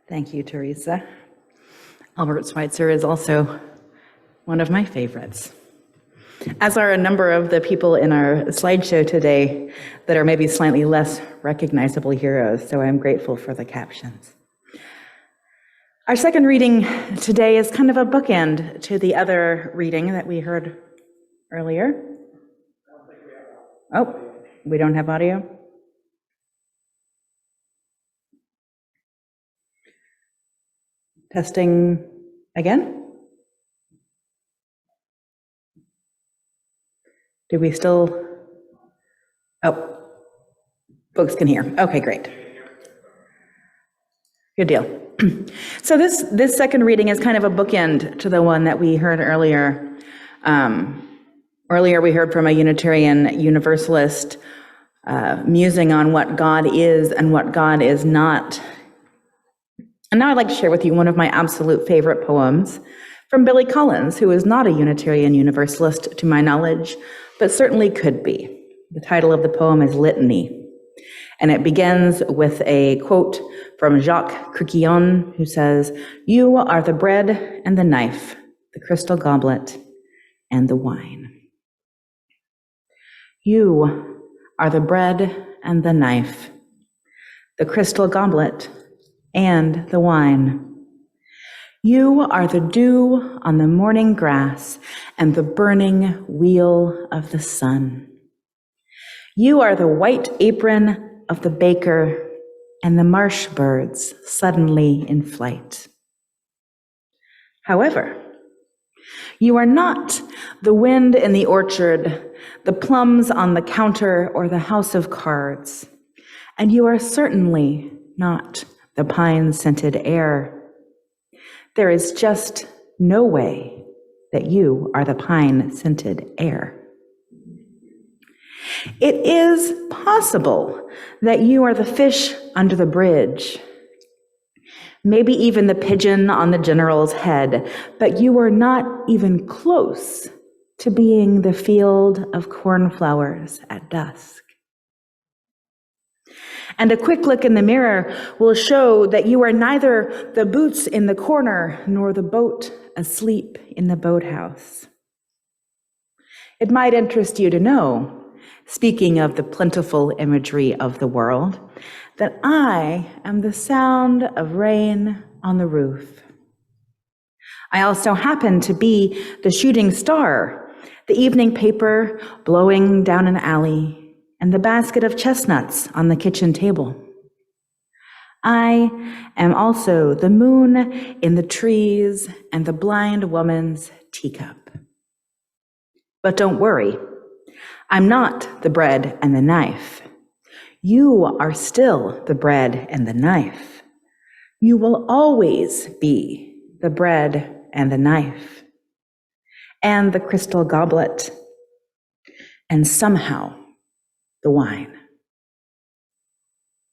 Thank you, Teresa. Albert Schweitzer is also one of my favorites, as are a number of the people in our slideshow today that are maybe slightly less recognizable heroes, so I'm grateful for the captions. Our second reading today is kind of a bookend to the other reading that we heard earlier. Oh, we don't have audio? Testing again? Do we still? Oh, folks can hear. Okay, great. Good deal. So this second reading is kind of a bookend to the one that we heard earlier. Earlier we heard from a Unitarian Universalist musing on what God is and what God is not. And now I'd like to share with you one of my absolute favorite poems from Billy Collins, who is not a Unitarian Universalist to my knowledge, but certainly could be. The title of the poem is Litany, and it begins with a quote from Jacques Criquillon, who says, "You are the bread and the knife, the crystal goblet and the wine." You are the bread and the knife, the crystal goblet and the wine. You are the dew on the morning grass and the burning wheel of the sun. You are the white apron of the baker and the marsh birds suddenly in flight. However, you are not the wind in the orchard, the plums on the counter, or the house of cards, and you are certainly not the pine-scented air. There is just no way that you are the pine-scented air. It is possible that you are the fish under the bridge, maybe even the pigeon on the general's head, but you are not even close to being the field of cornflowers at dusk. And a quick look in the mirror will show that you are neither the boots in the corner nor the boat asleep in the boathouse. It might interest you to know, speaking of the plentiful imagery of the world, that I am the sound of rain on the roof. I also happen to be the shooting star, the evening paper blowing down an alley, and the basket of chestnuts on the kitchen table. I am also the moon in the trees and the blind woman's teacup. But don't worry, I'm not the bread and the knife. You are still the bread and the knife. You will always be the bread and the knife, and the crystal goblet, and somehow the wine.